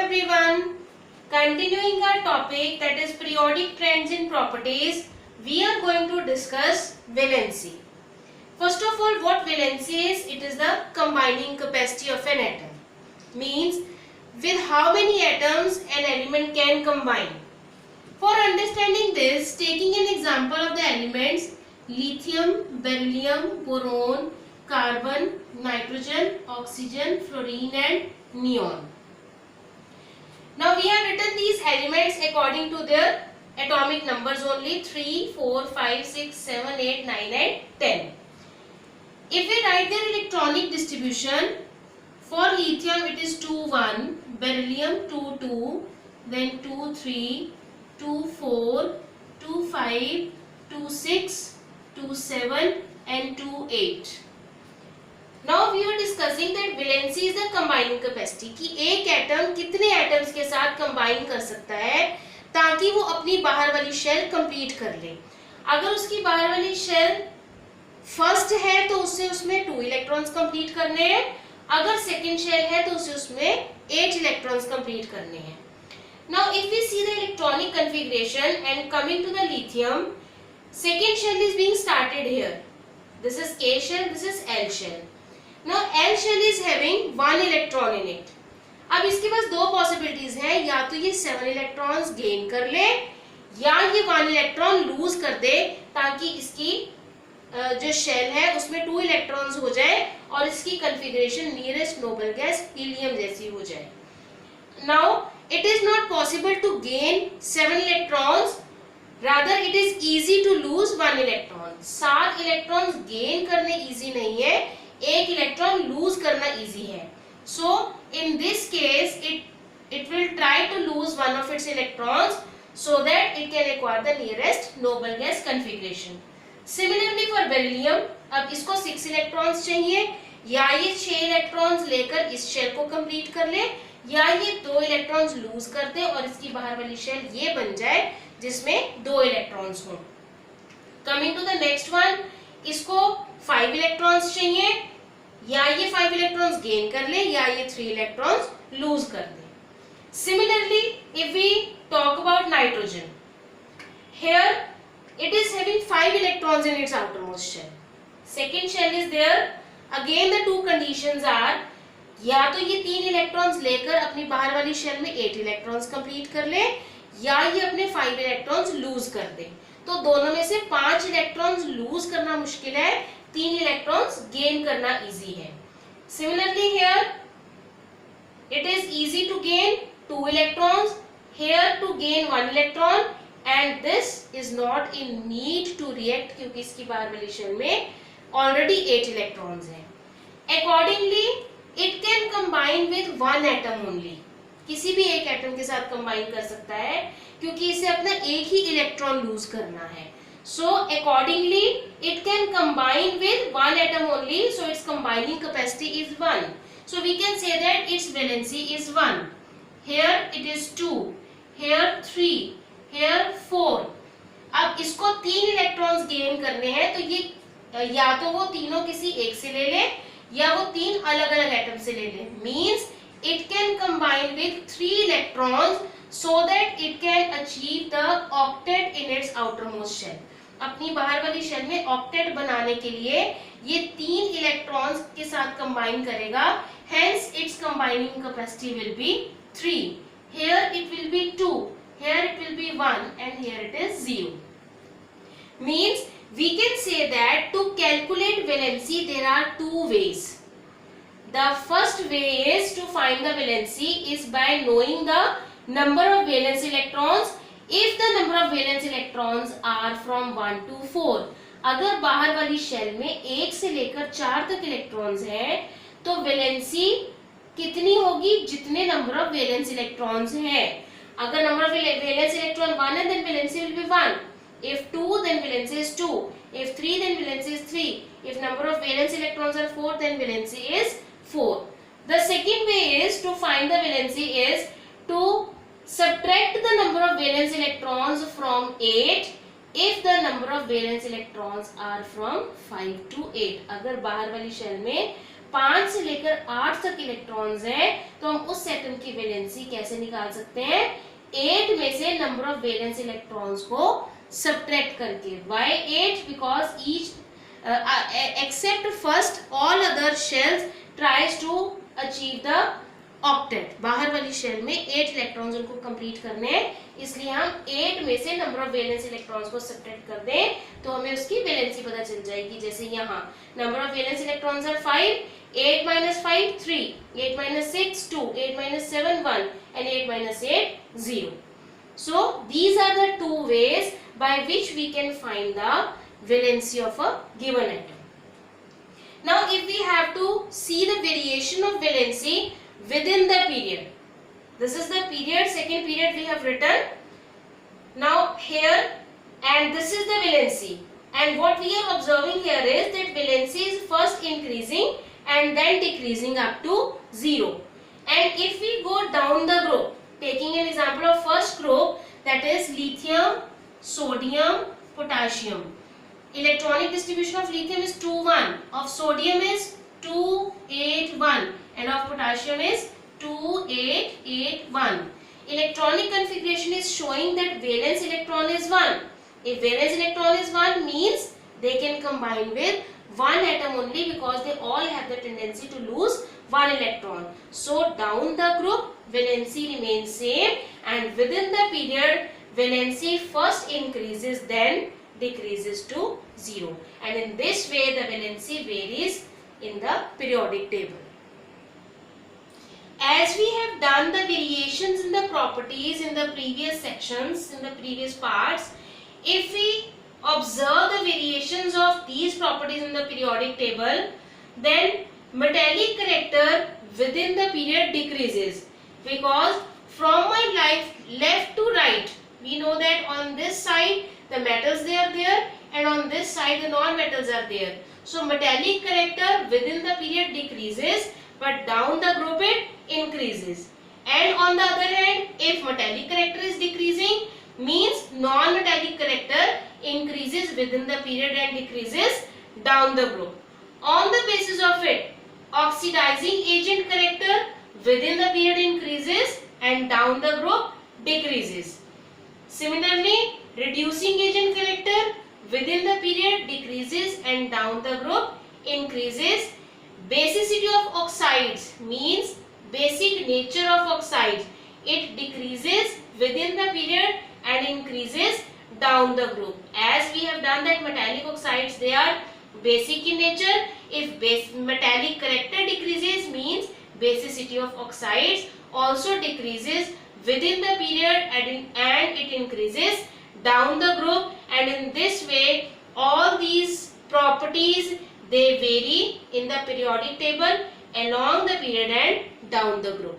everyone. Continuing our topic, that is periodic trends in properties, we are going to discuss valency. First of all, what valency is? It is the combining capacity of an atom. Means with how many atoms an element can combine. For understanding this, taking an example of the elements lithium, beryllium, boron, carbon, nitrogen, oxygen, fluorine and neon. Now we have written these elements according to their atomic numbers only 3, 4, 5, 6, 7, 8, 9 and 10. If we write their electronic distribution, for lithium it is 2, 1, beryllium 2, 2, then 2, 3, 2, 4, 2, 5, 2, 6, 2, 7 and 2, 8. Now we were discussing that valency is the combining capacity कि एक atom कितने atoms के साथ combine कर सकता है ताकि वो अपनी बाहर वाली शेल कंप्लीट कर ले। अगर उसकी बाहर वाली शेल फर्स्ट है तो उससे उसमें 2 इलेक्ट्रॉन्स कंप्लीट करने हैं, अगर सेकंड शेल है तो उसे उसमें 8 इलेक्ट्रॉन्स कंप्लीट करने हैं। Now if we see the electronic configuration and coming to the lithium, second shell is being started here. This is K shell, this is L shell. Now L shell is having 1 electron in it. अब इसके पास दो possibilities हैं, या तो ये 7 electrons gain कर ले या ये 1 इलेक्ट्रॉन लूज कर दे ताकि इसकी जो शेल है उसमें 2 इलेक्ट्रॉन्स हो जाए और इसकी configuration nearest noble gas helium जैसी हो जाए। Now it is not possible to gain 7 electrons, rather it is easy to lose 1 electron. 7 electrons gain करने इजी नहीं है, एक इलेक्ट्रॉन लूज करना इजी है। So in this case it will try to lose one of its electrons so that it can acquire the nearest noble gas configuration. Similarly for beryllium, अब इसको 6 electrons चाहिए, या ये 6 इलेक्ट्रॉन्स लेकर इस shell को कंप्लीट कर ले या ये 2 इलेक्ट्रॉन्स लूज कर दे और इसकी बाहर वाली शेल ये बन जाए जिसमें 2 इलेक्ट्रॉन्स हों। Coming to the next one, इसको 5 इलेक्ट्रॉन्स चाहिए, या ये 5 इलेक्ट्रॉन्स गेन कर ले या ये 3 इलेक्ट्रॉन्स लूज कर दे। Similarly, if we talk about nitrogen, here it is having 5 electrons in its outermost shell. Second shell is there. Again the two conditions are, या तो ये 3 इलेक्ट्रॉन्स लेकर अपनी बाहर वाली शेल में 8 इलेक्ट्रॉन्स कंप्लीट कर ले या ये अपने 5 इलेक्ट्रॉन्स लूज कर दे। तो दोनों में से 5 इलेक्ट्रॉन्स लूज करना मुश्किल है, 3 इलेक्ट्रॉन्स गेन करना इजी है। Similarly here it is easy to gain 2 electrons, here to gain 1 electron, and this is not in need to react क्योंकि इसकी बाहर वाली शेल में already 8 electrons हैं। Accordingly it can combine with 1 atom only. किसी भी एक एटम के साथ कंबाइन कर सकता है क्योंकि इसे अपना एक ही इलेक्ट्रॉन लूज करना है। So accordingly it can combine with 1 atom only, so its combining capacity is 1. So we can say that its valency is 1. Here it is 2, here 3, here 4. अब इसको 3 इलेक्ट्रॉन्स गेन करने हैं तो ये या तो वो तीनों किसी एक से ले ले या वो 3 अलग अलग एटम से ले ले। Means it can combine with 3 electrons so that it can achieve the octet in its outermost shell. अपनी बाहर वाली शेल में ऑक्टेट बनाने के लिए ये 3 इलेक्ट्रॉन्स के साथ कंबाइन करेगा, hence its combining capacity will be 3. Here it will be 2, here it will be 1 and here it is 0. Means we can say that to calculate valency there are 2 ways. The first way is to find the valency is by knowing the number of valence electrons. If the number of valence electrons are from 1 to 4, अगर बाहर वाली shell में 1 से लेकर 4 तक electrons हैं तो valency कितनी होगी? जितने नंबर ऑफ वैलेंस इलेक्ट्रॉन्स हैं। अगर नंबर ऑफ वैलेंस इलेक्ट्रॉन 1 है then valency will be 1. If 2 then valency is 2. If 3 then valency is 3. If number of valence electrons are 4 then valency is 4. The second way is to find the valency is to subtract the number of valence electrons from 8 if the number of valence electrons are from 5 to 8. अगर बाहर वाली shell में 5 से लेकर 8 तक electrons हैं तो हम उस एटम की वैलेंसी कैसे निकाल सकते हैं? 8 में से नंबर ऑफ वैलेंस इलेक्ट्रॉन्स को सब्ट्रैक्ट करके. Why 8? Because each except first all other shells tries to achieve the octet. बाहर वाली शेल में 8 इलेक्ट्रॉन्स उनको कंप्लीट करने हैं, इसलिए हम 8 में से नंबर ऑफ वैलेंस इलेक्ट्रॉन्स को सब्ट्रैक्ट कर दें तो हमें उसकी वैलेंसी पता चल जाएगी. जैसे यहाँ number of valence electrons are 5, 8 minus 5 3, 8 minus 6 2, 8 minus 7 1 and 8 minus 8 0. So these are the two ways by which we can find the valency of a given atom. Now if we have to see the variation of valency within the period, this is the period, second period we have written now here, and this is the valency, and what we are observing here is that valency is first increasing and then decreasing up to 0. And if we go down the group, taking an example of first group, that is lithium, sodium, potassium. Electronic distribution of lithium is 2 1, of sodium is 2 8 1, and of potassium is 2 8 8 1. Electronic configuration is showing that valence electron is 1. If valence electron is 1 means they can combine with one atom only, because they all have the tendency to lose one electron. So down the group valency remains same, and within the period valency first increases then decreases to 0, and in this way the valency varies in the periodic table. As we have done the variations in the properties in the previous sections, in the previous parts, if we observe the variations of these properties in the periodic table, then metallic character within the period decreases, because from my left to right we know that on this side the metals they are there, and on this side the non-metals are there. So metallic character within the period decreases, but down the group it increases. And on the other hand, if metallic character is decreasing means non-metallic character increases within the period and decreases down the group. On the basis of it, oxidizing agent character within the period increases and down the group decreases. Similarly, reducing agent character within the period decreases and down the group increases. Basicity of oxides means basic nature of oxides. It decreases within the period and increases down the group. As we have done that metallic oxides, they are basic in nature. If metallic character decreases means basicity of oxides also decreases within the period and it increases down the group, and in this way all these properties they vary in the periodic table along the period and down the group.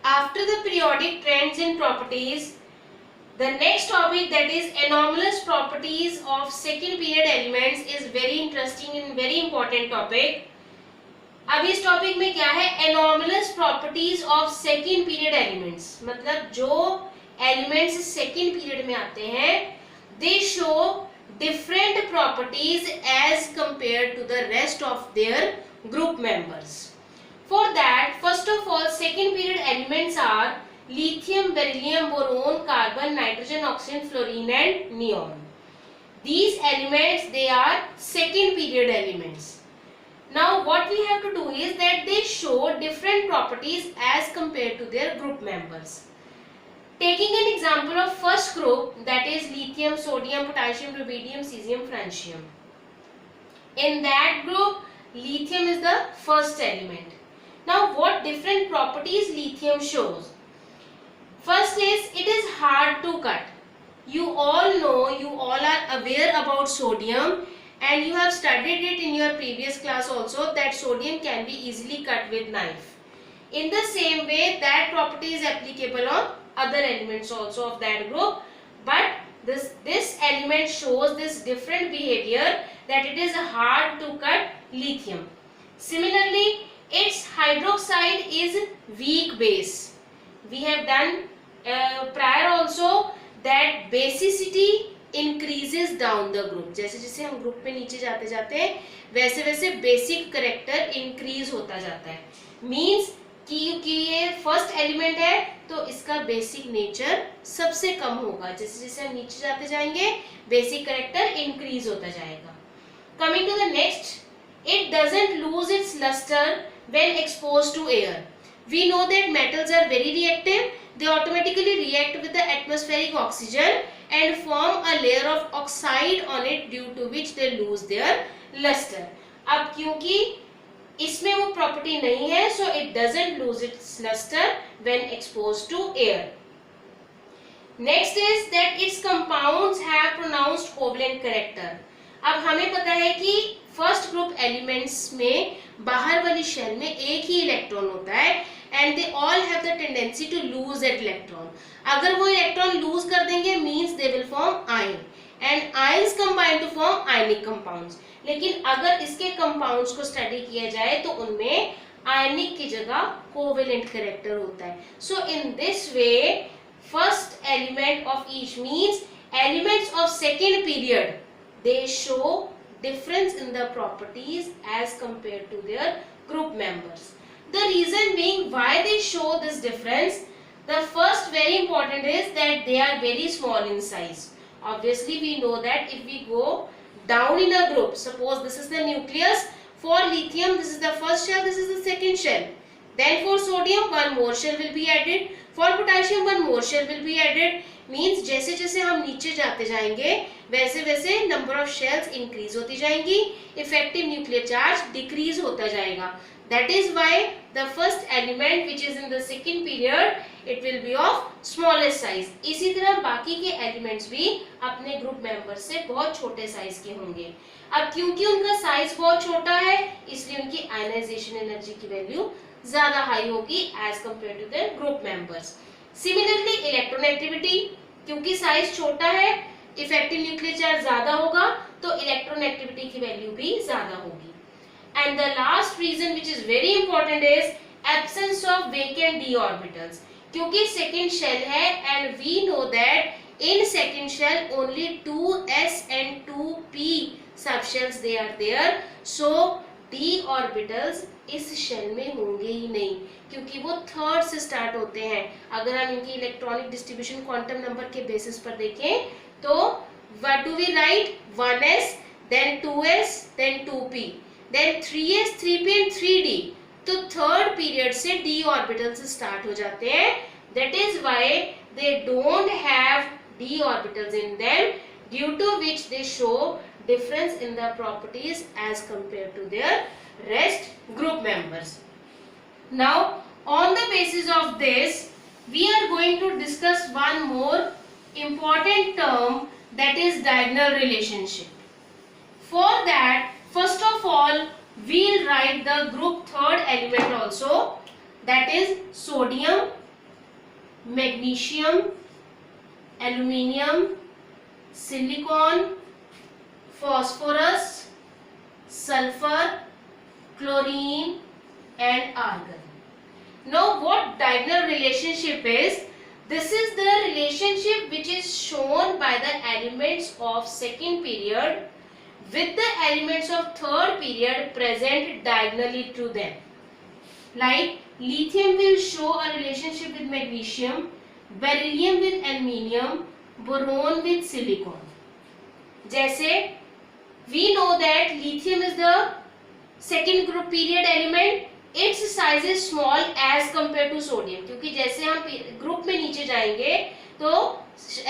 After the periodic trends in properties, the next topic, that is anomalous properties of second period elements, is very interesting and very important topic. अब इस topic में क्या है, anomalous properties of second period elements, मतलब जो elements second period में आते हैं they show different properties as compared to the rest of their group members. For that, first of all, second period elements are lithium, beryllium, boron, carbon, nitrogen, oxygen, fluorine and neon. These elements, they are second period elements. Now what we have to do is that they show different properties as compared to their group members. Taking an example of first group, that is lithium, sodium, potassium, rubidium, cesium, francium. In that group, lithium is the first element. Now what different properties lithium shows? First is it is hard to cut. You all know, you all are aware about sodium, and you have studied it in your previous class also, that sodium can be easily cut with knife. In the same way, that property is applicable on other elements also of that group, but this element shows this different behavior, that it is hard to cut lithium. Similarly, its hydroxide is weak base. We have done prior also that basicity increases down the group. जैसे जैसे हम group पे नीचे जाते जाते वैसे वैसे basic character increase होता जाता है. मीन्स कि फर्स्ट एलिमेंट है तो इसका बेसिक नेचर सबसे कम होगा, जैसे जैसे हम नीचे जाते जाएंगे बेसिक कैरेक्टर इंक्रीज होता जाएगा। Coming to the next, it doesn't lose its luster when exposed to air. We know that metals are very reactive. They automatically react with the atmospheric oxygen and form a layer of oxide on it, due to which they lose their luster. अब क्योंकि इसमें वो property नहीं है, so it doesn't lose its luster when exposed to air. Next is that its compounds have pronounced covalent character. अब हमें पता है कि फर्स्ट ग्रुप एलिमेंट्स में बाहर वाली शेल में एक ही इलेक्ट्रॉन होता है and they all have the tendency to lose that electron. अगर वो इलेक्ट्रॉन लूज कर देंगे means they will form ion and ions combine to form ionic compounds. लेकिन अगर इसके कंपाउंड्स को स्टडी किया जाए तो उनमें आयनिक की जगह कोवेलेंट कैरेक्टर होता है। So in this way first element of each means elements of second period they show difference in the properties as compared to their group members. The reason being why they show this difference, the first very important is that they are very small in size. Obviously we know that if we go down in a group, suppose this is the nucleus, for lithium this is the first shell, this is the second shell, then for sodium one more shell will be added, for potassium one more shell will be added. Means जैसे जैसे हम नीचे जाते जाएंगे वैसे वैसे number of shells increase होती जाएंगी, इफेक्टिव न्यूक्लियर चार्ज डिक्रीज होता जाएगा। That is why the first element which is in the second period it will be of smallest size. इसी तरह बाकी के एलिमेंट्स भी अपने ग्रुप मेंबर से बहुत छोटे साइज के होंगे। अब क्योंकि उनका साइज बहुत छोटा है इसलिए उनकी आयनाइजेशन एनर्जी की वैल्यू ज्यादा हाई होगी as compare to their group members. Similarly electronegativity, क्योंकि साइज छोटा है इफेक्टिव न्यूक्लियर चार्ज ज्यादा होगा तो इलेक्ट्रोनेगेटिविटी की वैल्यू भी ज्यादा होगी। And the last reason which is very important is absence of vacant d orbitals, क्योंकि सेकेंड शेल है and we know that in second shell only 2s and 2p subshells they are there, so d orbitals इस shell में होंगे ही नहीं क्योंकि वो third से start होते हैं। अगर हम इनकी इलेक्ट्रॉनिक डिस्ट्रीब्यूशन क्वांटम नंबर के बेसिस पर देखें तो what do we write, 1s then 2s then 2p then 3s 3p and 3d, तो थर्ड पीरियड से डी ऑर्बिटल्स स्टार्ट हो जाते हैं। That is why they don't have d orbitals in them, due to which they show difference in the properties as compared to their rest group members. Now on the basis of this we are going to discuss one more important term, that is diagonal relationship. For that first of all we'll write the group third element also, that is sodium, magnesium, aluminium, silicon, phosphorus, sulfur, chlorine and argon. Now what diagonal relationship is? This is the relationship which is shown by the elements of second period with the elements of third period present diagonally to them. Like lithium will show a relationship with magnesium, beryllium with aluminium, boron with silicon. जैसे we know that lithium is the second group period element, its size is small as compared to sodium, क्योंकि जैसे हम group में नीचे जाएंगे तो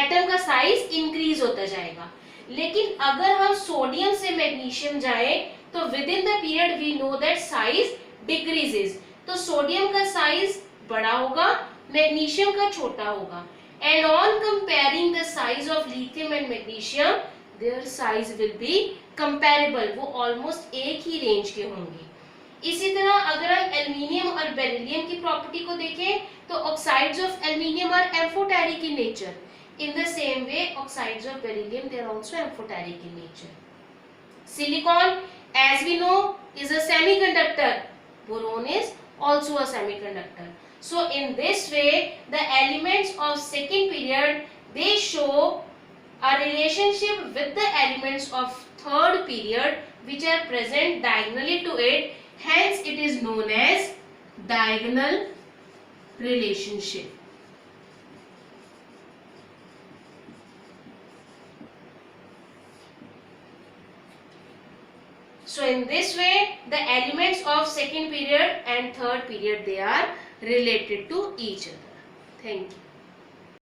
atom का size increase होता जाएगा। लेकिन अगर हम सोडियम से मैग्नीशियम जाए तो within the period we know that size decreases, तो सोडियम का साइज बड़ा होगा मैग्नीशियम का छोटा होगा। And on comparing the size of lithium and magnesium their size will be comparable, वो ऑलमोस्ट एक ही रेंज के होंगे। इसी तरह अगर हम एल्यूमिनियम और बेरिलियम की प्रॉपर्टी को देखें तो oxides of aluminium are amphoteric in nature, in the same way oxides of beryllium they are also amphoteric in nature. Silicon as we know is a semiconductor, boron is also a semiconductor. So in this way the elements of second period they show a relationship with the elements of third period which are present diagonally to it, hence it is known as diagonal relationship. So in this way, the elements of second period and third period, they are related to each other. Thank you.